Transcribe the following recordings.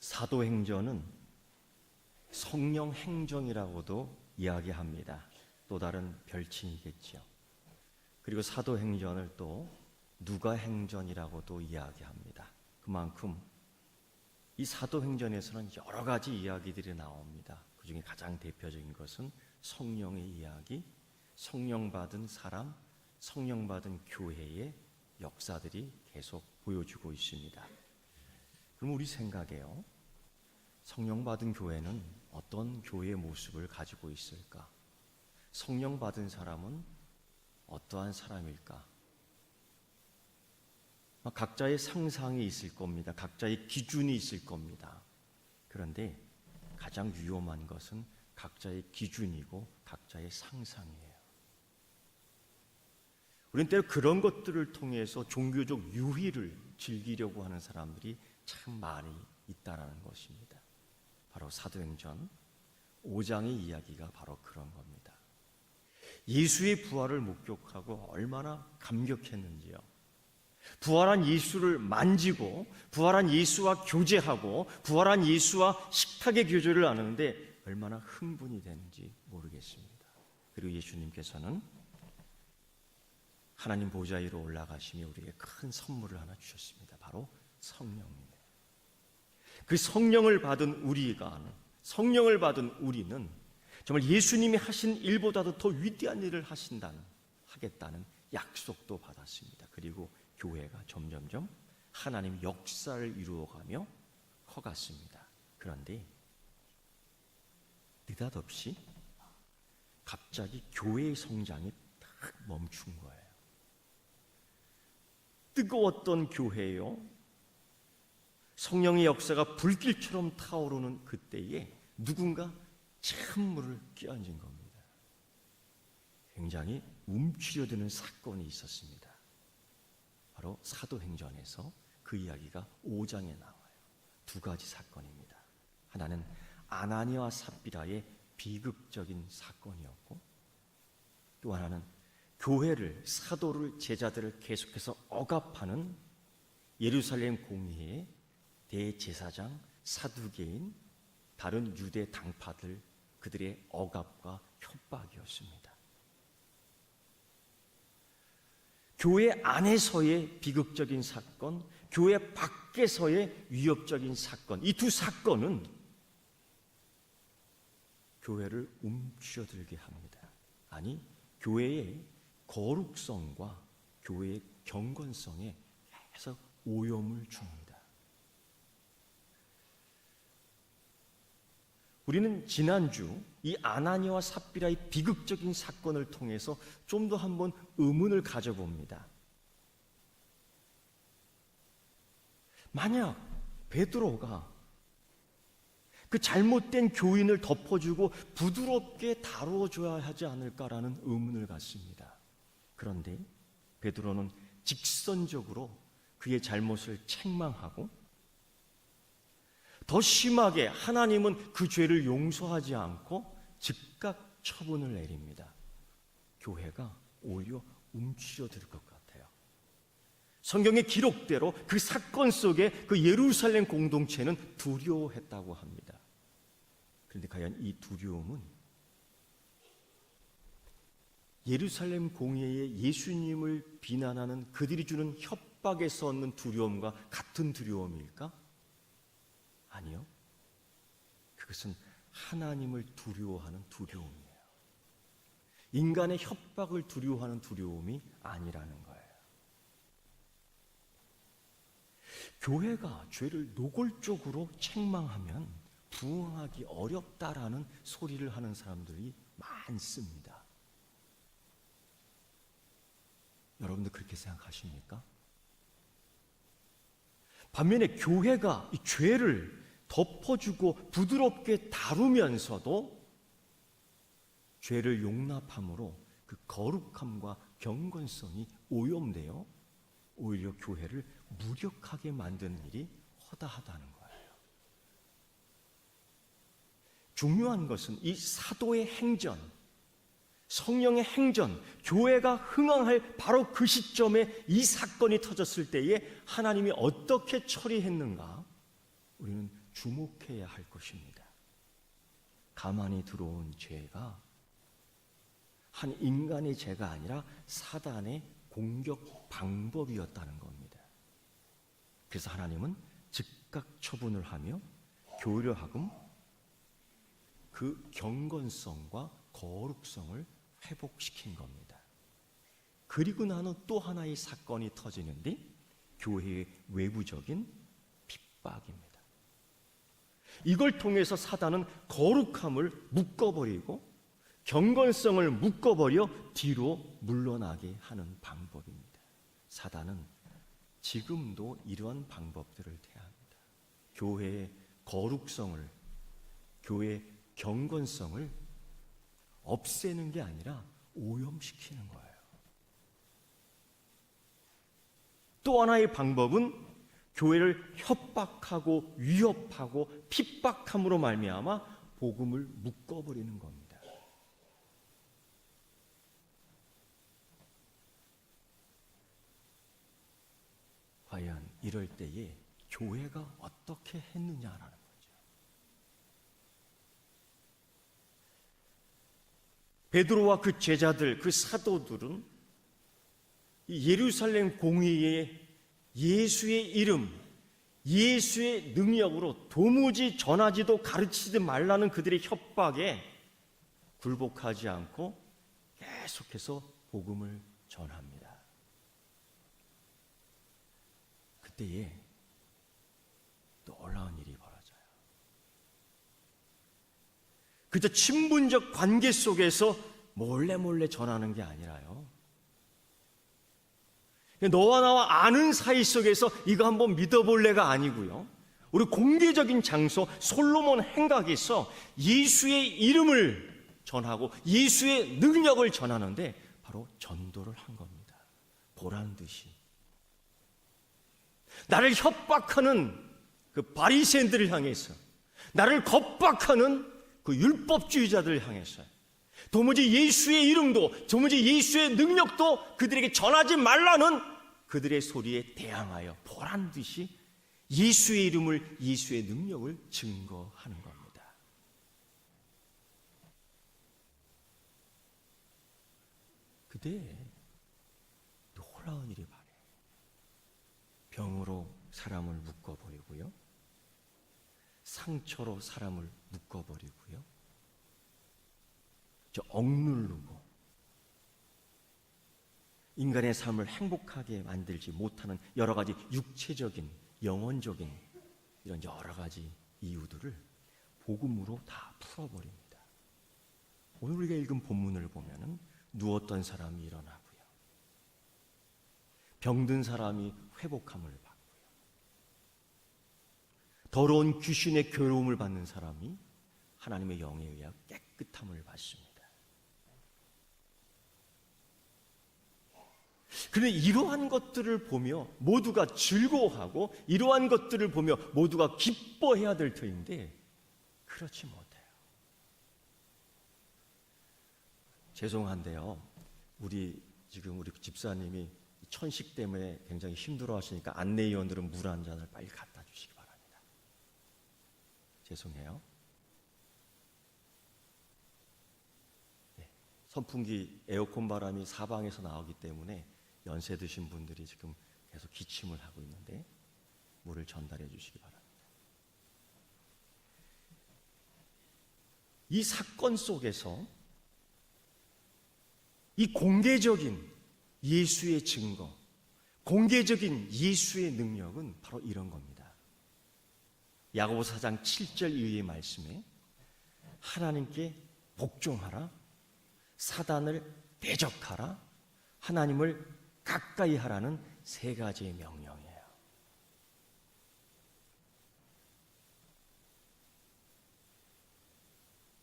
사도행전은 성령 행전이라고도 이야기합니다. 또 다른 별칭이겠죠. 그리고 사도행전을 또 누가행전이라고도 이야기합니다. 그만큼 이 사도행전에서는 여러 가지 이야기들이 나옵니다. 그 중에 가장 대표적인 것은 성령의 이야기, 성령 받은 사람, 성령 받은 교회의 역사들이 계속 보여주고 있습니다. 그럼 우리 생각에요, 성령 받은 교회는 어떤 교회의 모습을 가지고 있을까? 성령 받은 사람은 어떠한 사람일까? 각자의 상상이 있을 겁니다. 각자의 기준이 있을 겁니다. 그런데 가장 위험한 것은 각자의 기준이고 각자의 상상이에요. 우리는 때로 그런 것들을 통해서 종교적 유희를 즐기려고 하는 사람들이 참 많이 있다는 것입니다. 바로 사도행전 5장의 이야기가 바로 그런 겁니다. 예수의 부활을 목격하고 얼마나 감격했는지요. 부활한 예수를 만지고 부활한 예수와 교제하고 부활한 예수와 식탁의 교제를 나누는데 얼마나 흥분이 되는지 모르겠습니다. 그리고 예수님께서는 하나님 보좌 위로 올라가시며 우리에게 큰 선물을 하나 주셨습니다. 바로 성령이에요. 그 성령을 받은 성령을 받은 우리는 정말 예수님이 하신 일보다도 더 위대한 일을 하겠다는 약속도 받았습니다. 그리고 교회가 점점점 하나님 역사를 이루어가며 커갔습니다. 그런데 느닷없이 갑자기 교회의 성장이 딱 멈춘 거예요. 뜨거웠던 교회요, 성령의 역사가 불길처럼 타오르는 그때에 누군가 찬물을 끼얹은 겁니다. 굉장히 움츠려드는 사건이 있었습니다. 바로 사도행전에서 그 이야기가 5장에 나와요. 두 가지 사건입니다. 하나는 아나니와 삽비라의 비극적인 사건이었고, 또 하나는 교회를, 사도를, 제자들을 계속해서 억압하는 예루살렘 공회의 대제사장, 사두개인, 다른 유대 당파들, 그들의 억압과 협박이었습니다. 교회 안에서의 비극적인 사건, 교회 밖에서의 위협적인 사건, 이 두 사건은 교회를 움츠러들게 합니다. 아니, 교회의 거룩성과 교회의 경건성에 계속 오염을 줍니다. 우리는 지난주 이 아나니와 삽비라의 비극적인 사건을 통해서 좀 더 한번 의문을 가져봅니다. 만약 베드로가 그 잘못된 교인을 덮어주고 부드럽게 다루어줘야 하지 않을까라는 의문을 갖습니다. 그런데 베드로는 직선적으로 그의 잘못을 책망하고 더 심하게 하나님은 그 죄를 용서하지 않고 즉각 처분을 내립니다. 교회가 오히려 움츠러들 것 같아요. 성경의 기록대로 그 사건 속에 그 예루살렘 공동체는 두려워했다고 합니다. 그런데 과연 이 두려움은 예루살렘 공회에 예수님을 비난하는 그들이 주는 협박에서 얻는 두려움과 같은 두려움일까? 아니요. 그것은 하나님을 두려워하는 두려움이에요. 인간의 협박을 두려워하는 두려움이 아니라는 거예요. 교회가 죄를 노골적으로 책망하면 부응하기 어렵다라는 소리를 하는 사람들이 많습니다. 여러분들 그렇게 생각하십니까? 반면에 교회가 이 죄를 덮어주고 부드럽게 다루면서도 죄를 용납함으로 그 거룩함과 경건성이 오염되어 오히려 교회를 무력하게 만드는 일이 허다하다는 거예요. 중요한 것은 이 사도의 행전, 성령의 행전, 교회가 흥황할 바로 그 시점에 이 사건이 터졌을 때에 하나님이 어떻게 처리했는가, 우리는 주목해야 할 것입니다. 가만히 들어온 죄가 한 인간의 죄가 아니라 사단의 공격 방법이었다는 겁니다. 그래서 하나님은 즉각 처분을 하며 교회로 하금 그 경건성과 거룩성을 회복시킨 겁니다. 그리고 나는 또 하나의 사건이 터지는데 교회의 외부적인 핍박입니다. 이걸 통해서 사단은 거룩함을 묶어버리고 경건성을 묶어버려 뒤로 물러나게 하는 방법입니다. 사단은 지금도 이러한 방법들을 택합니다. 교회의 거룩성을, 교회의 경건성을 없애는 게 아니라 오염시키는 거예요. 또 하나의 방법은 교회를 협박하고 위협하고 핍박함으로 말미암아 복음을 묶어버리는 겁니다. 과연 이럴 때에 교회가 어떻게 했느냐라는 거죠. 베드로와 그 제자들, 그 사도들은 예루살렘 공의에 예수의 이름, 예수의 능력으로 도무지 전하지도 가르치지 말라는 그들의 협박에 굴복하지 않고 계속해서 복음을 전합니다. 그때에 놀라운 일이 벌어져요. 그저 친분적 관계 속에서 몰래 전하는 게 아니라요. 너와 나와 아는 사이 속에서 이거 한번 믿어볼래가 아니고요. 우리 공개적인 장소 솔로몬 행각에서 예수의 이름을 전하고 예수의 능력을 전하는데 바로 전도를 한 겁니다. 보란 듯이. 나를 협박하는 그 바리새인들을 향해서, 나를 겁박하는 그 율법주의자들을 향해서 도무지 예수의 이름도, 도무지 예수의 능력도 그들에게 전하지 말라는 그들의 소리에 대항하여 보란 듯이 예수의 이름을, 예수의 능력을 증거하는 겁니다. 그때 놀라운 일이 발해요. 병으로 사람을 묶어버리고요, 상처로 사람을 묶어버리고요, 억누르고 인간의 삶을 행복하게 만들지 못하는 여러 가지 육체적인, 영혼적인 이런 여러 가지 이유들을 복음으로 다 풀어버립니다. 오늘 우리가 읽은 본문을 보면은 누웠던 사람이 일어나고요, 병든 사람이 회복함을 받고요, 더러운 귀신의 괴로움을 받는 사람이 하나님의 영에 의해 깨끗함을 받습니다. 그런데 이러한 것들을 보며 모두가 즐거워하고 이러한 것들을 보며 모두가 기뻐해야 될 터인데 그렇지 못해요. 죄송한데요, 우리 집사님이 천식 때문에 굉장히 힘들어 하시니까 안내위원들은 물 한 잔을 빨리 갖다 주시기 바랍니다. 죄송해요. 네, 선풍기 에어컨 바람이 사방에서 나오기 때문에 연세 드신 분들이 지금 계속 기침을 하고 있는데 물을 전달해 주시기 바랍니다. 이 사건 속에서 이 공개적인 예수의 증거, 공개적인 예수의 능력은 바로 이런 겁니다. 야고보서 4장 7절 이후의 말씀에 하나님께 복종하라, 사단을 대적하라, 하나님을 가까이 하라는 세 가지의 명령이에요.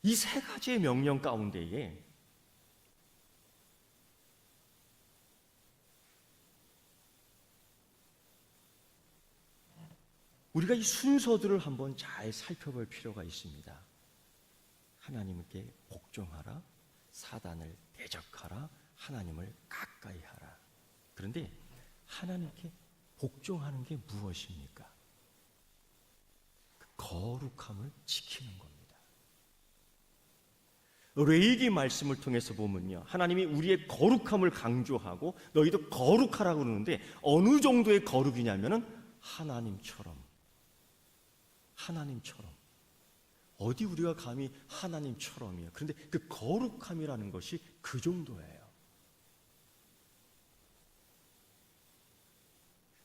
이 세 가지의 명령 가운데에 우리가 이 순서들을 한번 잘 살펴볼 필요가 있습니다. 하나님께 복종하라, 사단을 대적하라, 하나님을 가까이 하라. 그런데 하나님께 복종하는 게 무엇입니까? 거룩함을 지키는 겁니다. 레위기 말씀을 통해서 보면요, 하나님이 우리의 거룩함을 강조하고 너희도 거룩하라고 그러는데 어느 정도의 거룩이냐면은 하나님처럼. 어디 우리가 감히 하나님처럼이에요. 그런데 그 거룩함이라는 것이 그 정도예요.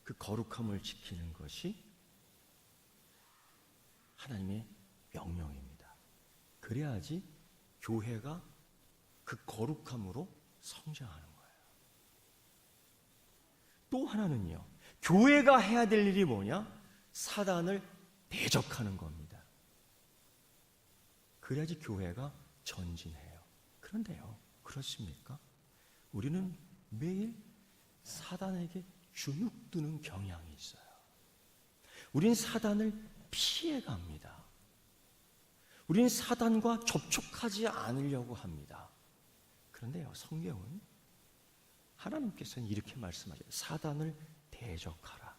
그 거룩함을 지키는 것이 하나님의 명령입니다. 그래야지 교회가 그 거룩함으로 성장하는 거예요. 또 하나는요, 교회가 해야 될 일이 뭐냐? 사단을 대적하는 겁니다. 그래야지 교회가 전진해요. 그런데요, 그렇습니까? 우리는 매일 사단에게 주눅드는 경향이 있어요. 우린 사단을 피해갑니다. 우린 사단과 접촉하지 않으려고 합니다. 그런데요, 성경은 하나님께서는 이렇게 말씀하셔요. 사단을 대적하라.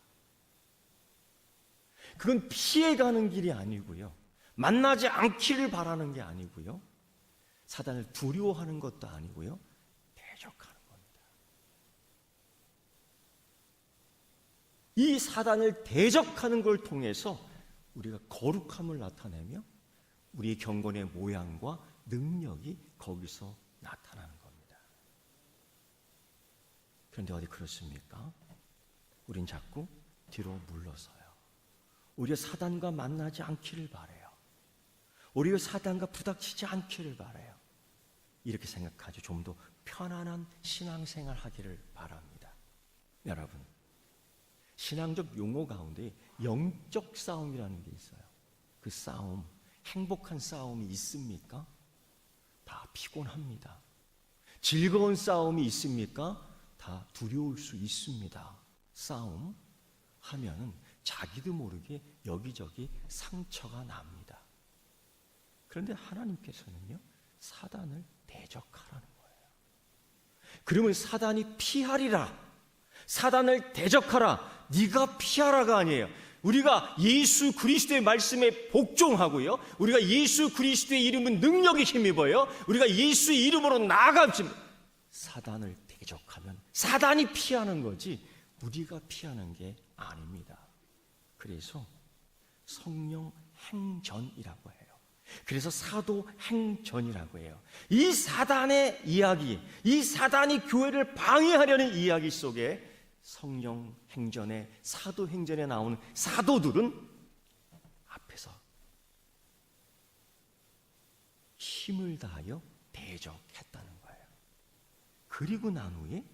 그건 피해가는 길이 아니고요, 만나지 않기를 바라는 게 아니고요, 사단을 두려워하는 것도 아니고요, 대적하는 겁니다. 이 사단을 대적하는 걸 통해서 우리가 거룩함을 나타내며 우리의 경건의 모양과 능력이 거기서 나타나는 겁니다. 그런데 어디 그렇습니까? 우린 자꾸 뒤로 물러서요. 오히려 사단과 만나지 않기를 바라요. 오히려 사단과 부닥치지 않기를 바라요. 이렇게 생각하죠. 좀 더 편안한 신앙생활 하기를 바랍니다. 여러분, 신앙적 용어 가운데 영적 싸움이라는 게 있어요. 그 싸움, 행복한 싸움이 있습니까? 다 피곤합니다. 즐거운 싸움이 있습니까? 다 두려울 수 있습니다. 싸움 하면은 자기도 모르게 여기저기 상처가 납니다. 그런데 하나님께서는요, 사단을 대적하라는 거예요. 그러면 사단이 피하리라. 사단을 대적하라. 네가 피하라가 아니에요. 우리가 예수 그리스도의 말씀에 복종하고요, 우리가 예수 그리스도의 이름은 능력에 힘입어요, 우리가 예수의 이름으로 나아가면 사단을 대적하면 사단이 피하는 거지 우리가 피하는 게 아닙니다. 그래서 성령 행전이라고 해요. 그래서 사도 행전이라고 해요. 이 사단의 이야기, 이 사단이 교회를 방해하려는 이야기 속에 성령 행전에, 사도 행전에 나오는 사도들은 앞에서 힘을 다하여 대적했다는 거예요. 그리고 난 후에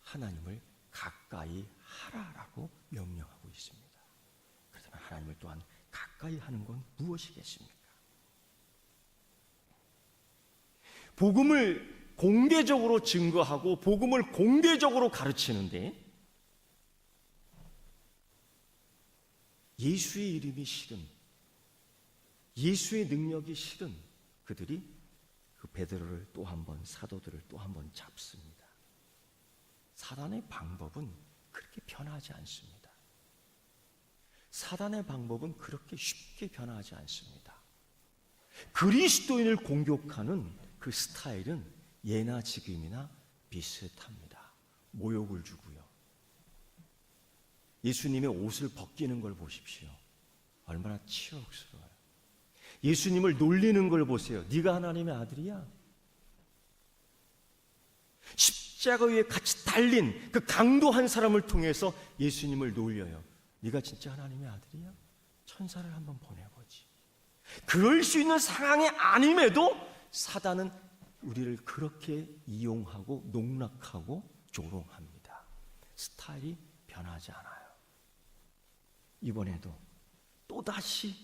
하나님을 가까이 하라라고 명령하고 있습니다. 그렇다면 하나님을 또한 가까이 하는 건 무엇이겠습니까? 복음을 공개적으로 증거하고 복음을 공개적으로 가르치는데 예수의 이름이 싫은, 예수의 능력이 싫은 그들이 그 베드로를 또 한 번, 사도들을 또 한 번 잡습니다. 사단의 방법은 그렇게 변하지 않습니다. 사단의 방법은 그렇게 쉽게 변하지 않습니다. 그리스도인을 공격하는 그 스타일은 예나 지금이나 비슷합니다. 모욕을 주고요. 예수님의 옷을 벗기는 걸 보십시오. 얼마나 치욕스러워요. 예수님을 놀리는 걸 보세요. 네가 하나님의 아들이야. 십자가 위에 같이 달린 그 강도한 사람을 통해서 예수님을 놀려요. 네가 진짜 하나님의 아들이야? 천사를 한번 보내보지. 그럴 수 있는 상황이 아님에도 사단은 우리를 그렇게 이용하고 농락하고 조롱합니다. 스타일이 변하지 않아요. 이번에도 또다시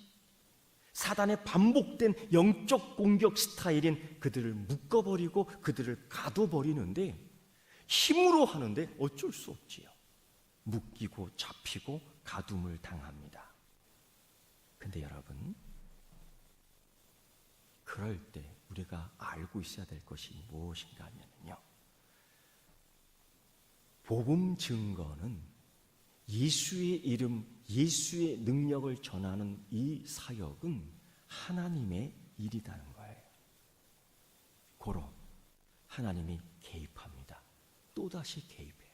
사단의 반복된 영적 공격 스타일인 그들을 묶어버리고 그들을 가둬버리는데 힘으로 하는데 어쩔 수 없지요. 묶이고 잡히고 가둠을 당합니다. 근데 여러분, 그럴 때 우리가 알고 있어야 될 것이 무엇인가 하면요, 복음 증거는 예수의 이름 예수의 능력을 전하는 이 사역은 하나님의 일이라는 거예요. 고로 하나님이 개입합니다. 또다시 개입해요.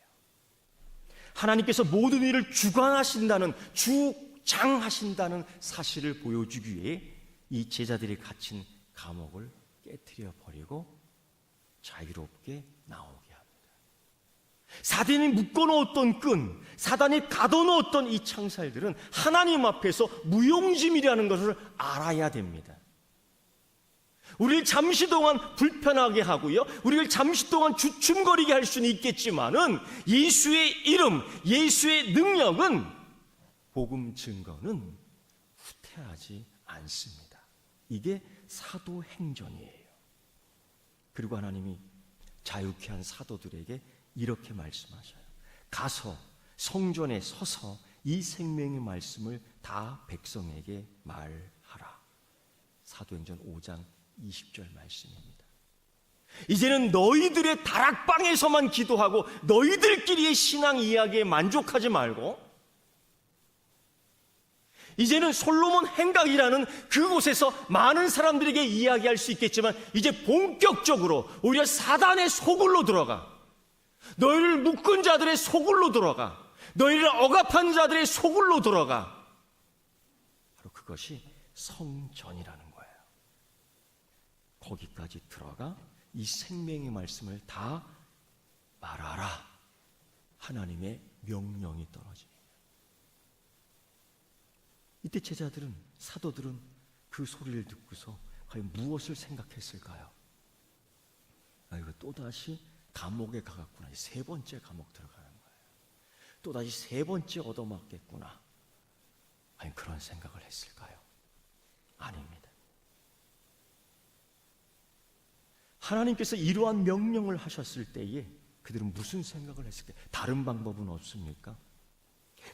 하나님께서 모든 일을 주관하신다는, 주장하신다는 사실을 보여주기 위해 이 제자들이 갇힌 감옥을 깨트려 버리고 자유롭게 나오게 합니다. 사단이 묶어놓았던 끈, 사단이 가둬놓았던 이 창살들은 하나님 앞에서 무용지물이라는 것을 알아야 됩니다. 우리를 잠시 동안 불편하게 하고요, 우리를 잠시 동안 주춤거리게 할 수는 있겠지만은 예수의 이름, 예수의 능력은, 복음 증거는 후퇴하지 않습니다. 이게 사도행전이에요. 그리고 하나님이 자유케 한 사도들에게 이렇게 말씀하셔요. 가서 성전에 서서 이 생명의 말씀을 다 백성에게 말하라. 사도행전 5장 20절 말씀입니다. 이제는 너희들의 다락방에서만 기도하고 너희들끼리의 신앙 이야기에 만족하지 말고, 이제는 솔로몬 행각이라는 그곳에서 많은 사람들에게 이야기할 수 있겠지만 이제 본격적으로 오히려 사단의 소굴로 들어가, 너희를 묶은 자들의 소굴로 들어가, 너희를 억압한 자들의 소굴로 들어가. 바로 그것이 성전이라는 거예요. 거기까지 들어가 이 생명의 말씀을 다 말하라. 하나님의 명령이 떨어집니다. 이때 제자들은, 사도들은 그 소리를 듣고서 과연 무엇을 생각했을까요? 아, 이거 또다시 감옥에 가갔구나. 세 번째 감옥 들어가는 거예요. 또다시 세 번째 얻어맞겠구나. 과연 그런 생각을 했을까요? 아닙니다. 하나님께서 이러한 명령을 하셨을 때에 그들은 무슨 생각을 했을까요? 다른 방법은 없습니까?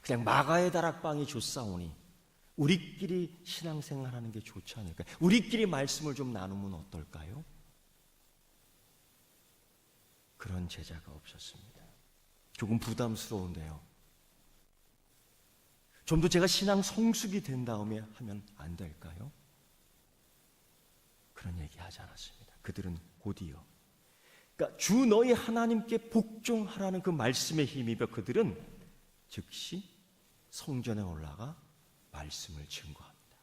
그냥 마가의 다락방이 좋사오니 우리끼리 신앙생활하는 게 좋지 않을까요? 우리끼리 말씀을 좀 나누면 어떨까요? 그런 제자가 없었습니다. 조금 부담스러운데요. 좀 더 제가 신앙 성숙이 된 다음에 하면 안 될까요? 그런 얘기 하지 않았습니다. 그들은 곧이요, 그러니까 주 너희 하나님께 복종하라는 그 말씀에 힘입어 그들은 즉시 성전에 올라가 말씀을 증거합니다.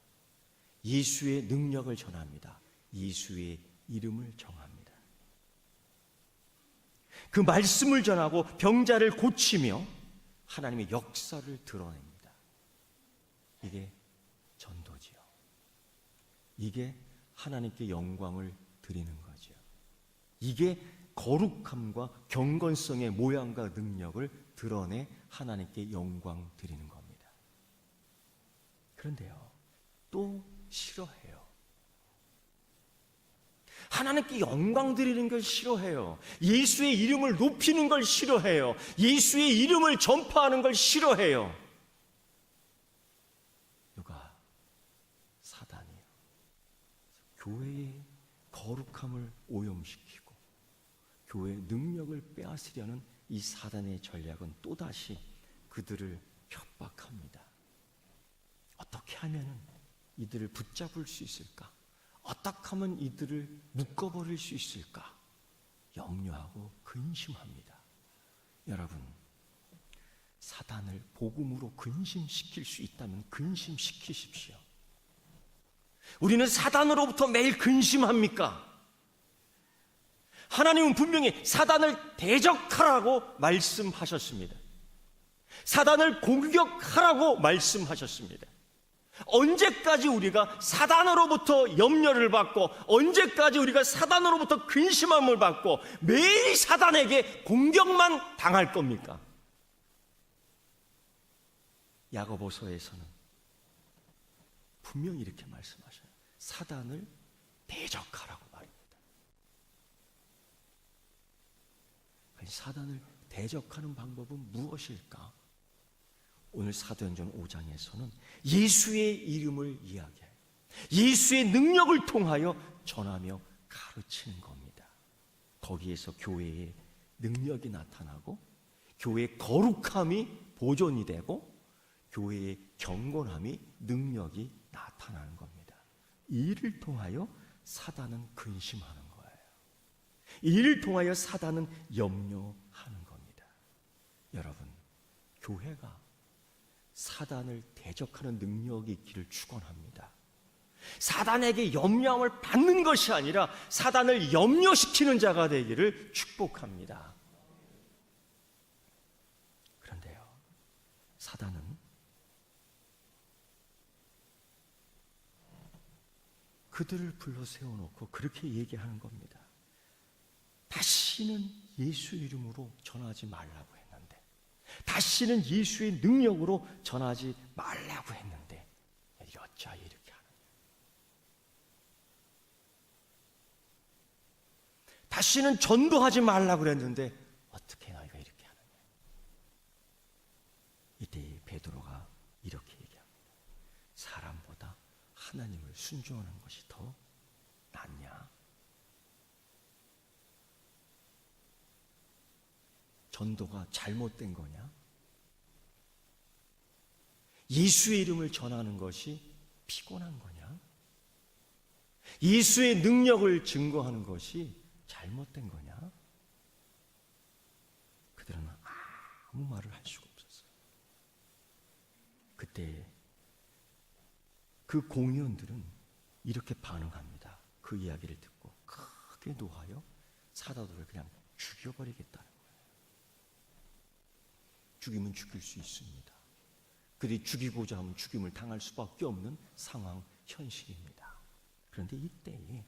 예수의 능력을 전합니다. 예수의 이름을 정합니다. 그 말씀을 전하고 병자를 고치며 하나님의 역사를 드러냅니다. 이게 전도지요. 이게 하나님께 영광을 드리는 거죠. 이게 거룩함과 경건성의 모양과 능력을 드러내 하나님께 영광 드리는 겁니다. 그런데요, 또 싫어해요. 하나님께 영광 드리는 걸 싫어해요. 예수의 이름을 높이는 걸 싫어해요. 예수의 이름을 전파하는 걸 싫어해요. 누가? 사단이요. 교회의 거룩함을 오염시키고 교회의 능력을 빼앗으려는 이 사단의 전략은 또다시 그들을 협박합니다. 어떻게 하면 이들을 붙잡을 수 있을까? 어떻게 하면 이들을 묶어버릴 수 있을까? 염려하고 근심합니다. 여러분, 사단을 복음으로 근심시킬 수 있다면 근심시키십시오. 우리는 사단으로부터 매일 근심합니까? 하나님은 분명히 사단을 대적하라고 말씀하셨습니다. 사단을 공격하라고 말씀하셨습니다. 언제까지 우리가 사단으로부터 염려를 받고, 언제까지 우리가 사단으로부터 근심함을 받고 매일 사단에게 공격만 당할 겁니까? 야고보서에서는 분명히 이렇게 말씀하셔요. 사단을 대적하라고 말입니다. 사단을 대적하는 방법은 무엇일까? 오늘 사도행전 5장에서는 예수의 이름을 이야기해요. 예수의 능력을 통하여 전하며 가르치는 겁니다. 거기에서 교회의 능력이 나타나고 교회의 거룩함이 보존이 되고 교회의 경건함이, 능력이 나타나는 겁니다. 이 일을 통하여 사단은 근심하는 거예요. 이 일을 통하여 사단은 염려하는 겁니다. 여러분, 교회가 사단을 대적하는 능력이 있기를 축원합니다. 사단에게 염려함을 받는 것이 아니라 사단을 염려시키는 자가 되기를 축복합니다. 그런데요, 사단은 그들을 불러 세워놓고 그렇게 얘기하는 겁니다. 다시는 예수 이름으로 전하지 말라고 했는데, 다시는 예수의 능력으로 전하지 말라고 했는데 어찌 이렇게 하느냐. 다시는 전도하지 말라고 그랬는데 어떻게 너희가 이렇게 하느냐. 이때 베드로가 이렇게 얘기합니다. 사람보다 하나님을 순종하는 것이 더 낫냐? 전도가 잘못된 거냐? 예수의 이름을 전하는 것이 피곤한 거냐? 예수의 능력을 증거하는 것이 잘못된 거냐? 그들은 아무 말을 할 수가 없었어요. 그때 그 공의원들은 이렇게 반응합니다. 그 이야기를 듣고 크게 노하여 사도들을 그냥 죽여버리겠다는 거예요. 죽이면 죽일 수 있습니다. 그들이 죽이고자 하면 죽임을 당할 수밖에 없는 상황, 현실입니다. 그런데 이때에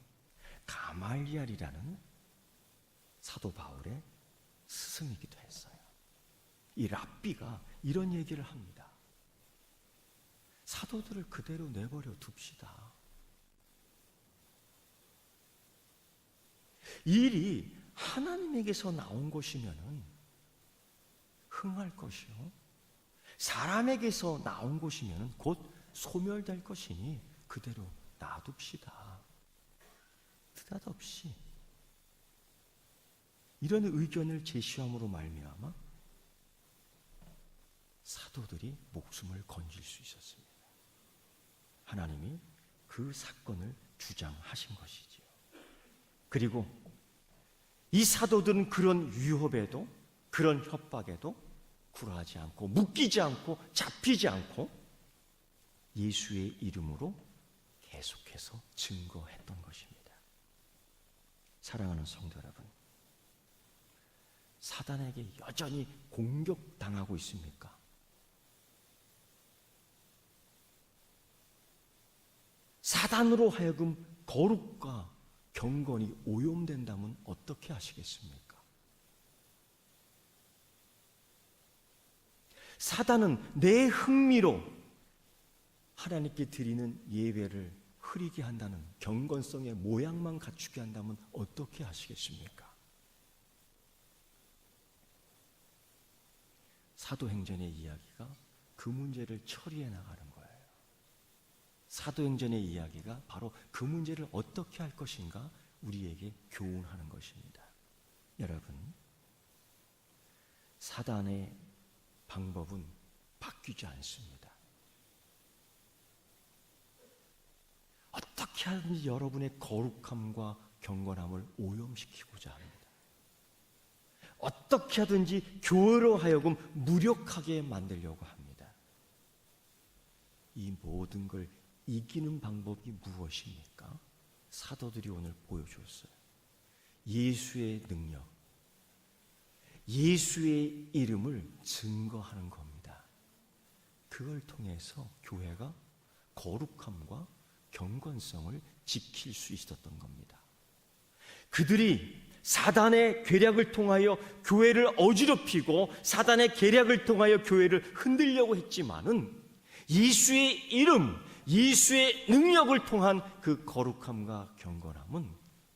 가말리엘이라는 사도 바울의 스승이기도 했어요. 이 랍비가 이런 얘기를 합니다. 사도들을 그대로 내버려 둡시다. 이 일이 하나님에게서 나온 것이면은 흥할 것이요, 사람에게서 나온 것이면은 곧 소멸될 것이니 그대로 놔둡시다. 느닷없이 이런 의견을 제시함으로 말미암아 사도들이 목숨을 건질 수 있었습니다. 하나님이 그 사건을 주장하신 것이지요. 그리고 이 사도들은 그런 위협에도, 그런 협박에도 굴하지 않고, 묶이지 않고, 잡히지 않고 예수의 이름으로 계속해서 증거했던 것입니다. 사랑하는 성도 여러분, 사단에게 여전히 공격당하고 있습니까? 사단으로 하여금 거룩과 경건이 오염된다면 어떻게 하시겠습니까? 사단은 내 흥미로 하나님께 드리는 예배를 흐리게 한다는 경건성의 모양만 갖추게 한다면 어떻게 하시겠습니까? 사도행전의 이야기가 그 문제를 처리해 나가는 거예요. 사도행전의 이야기가 바로 그 문제를 어떻게 할 것인가 우리에게 교훈하는 것입니다. 여러분, 사단의 방법은 바뀌지 않습니다. 어떻게 하든지 여러분의 거룩함과 경건함을 오염시키고자 합니다. 어떻게 하든지 교회로 하여금 무력하게 만들려고 합니다. 이 모든 걸 이기는 방법이 무엇입니까? 사도들이 오늘 보여주었어요. 예수의 능력, 예수의 이름을 증거하는 겁니다. 그걸 통해서 교회가 거룩함과 경건성을 지킬 수 있었던 겁니다. 그들이 사단의 계략을 통하여 교회를 어지럽히고 사단의 계략을 통하여 교회를 흔들려고 했지만은 예수의 이름, 예수의 능력을 통한 그 거룩함과 경건함은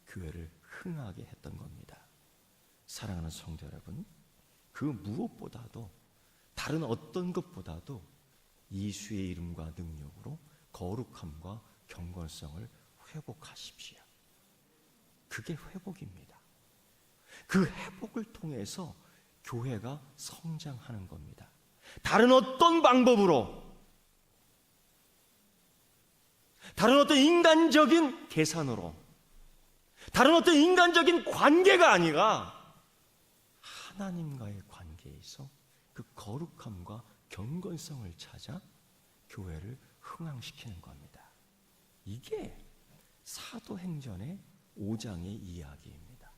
교회를 흥하게 했던 겁니다. 사랑하는 성도 여러분, 그 무엇보다도, 다른 어떤 것보다도 예수의 이름과 능력으로 거룩함과 경건성을 회복하십시오. 그게 회복입니다. 그 회복을 통해서 교회가 성장하는 겁니다. 다른 어떤 방법으로 다른 어떤 인간적인 계산으로, 다른 어떤 인간적인 관계가 아니라 하나님과의 관계에서 그 거룩함과 경건성을 찾아 교회를 흥황시키는 겁니다. 이게 사도행전의 5장의 이야기입니다.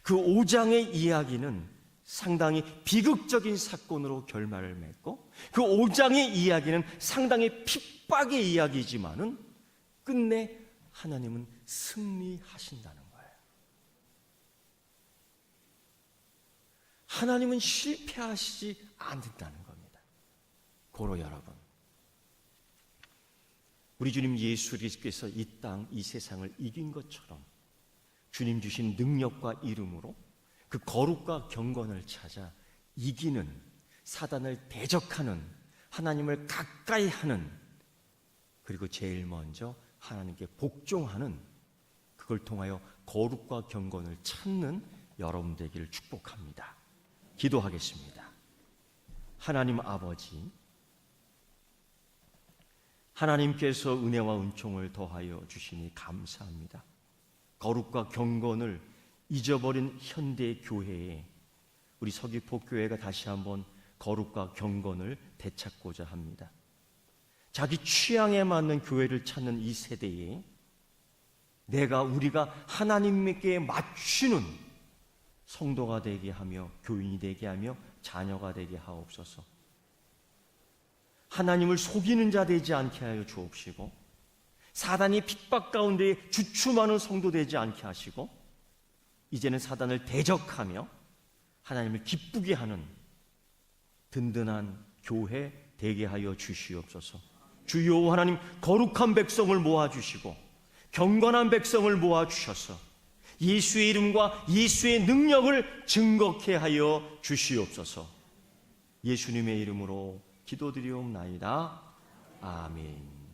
그 5장의 이야기는 상당히 비극적인 사건으로 결말을 맺고, 그 5장의 이야기는 상당히 핍박의 이야기지만은 끝내 하나님은 승리하신다는 거예요. 하나님은 실패하시지 않는다는 겁니다. 고로 여러분, 우리 주님 예수 그리스도께서 이 땅, 이 세상을 이긴 것처럼 주님 주신 능력과 이름으로 그 거룩과 경건을 찾아 이기는, 사단을 대적하는, 하나님을 가까이 하는, 그리고 제일 먼저 하나님께 복종하는, 그걸 통하여 거룩과 경건을 찾는 여러분 되기를 축복합니다. 기도하겠습니다. 하나님 아버지, 하나님께서 은혜와 은총을 더하여 주시니 감사합니다. 거룩과 경건을 잊어버린 현대 교회에 우리 서귀포 교회가 다시 한번 거룩과 경건을 되찾고자 합니다. 자기 취향에 맞는 교회를 찾는 이 세대에 우리가 하나님께 맞추는 성도가 되게 하며 교인이 되게 하며 자녀가 되게 하옵소서. 하나님을 속이는 자 되지 않게 하여 주옵시고, 사단이 핍박 가운데 주춤하는 성도 되지 않게 하시고, 이제는 사단을 대적하며 하나님을 기쁘게 하는 든든한 교회 되게 하여 주시옵소서. 주여 하나님, 거룩한 백성을 모아주시고 경건한 백성을 모아주셔서 예수의 이름과 예수의 능력을 증거케 하여 주시옵소서. 예수님의 이름으로 기도드리옵나이다. 아멘.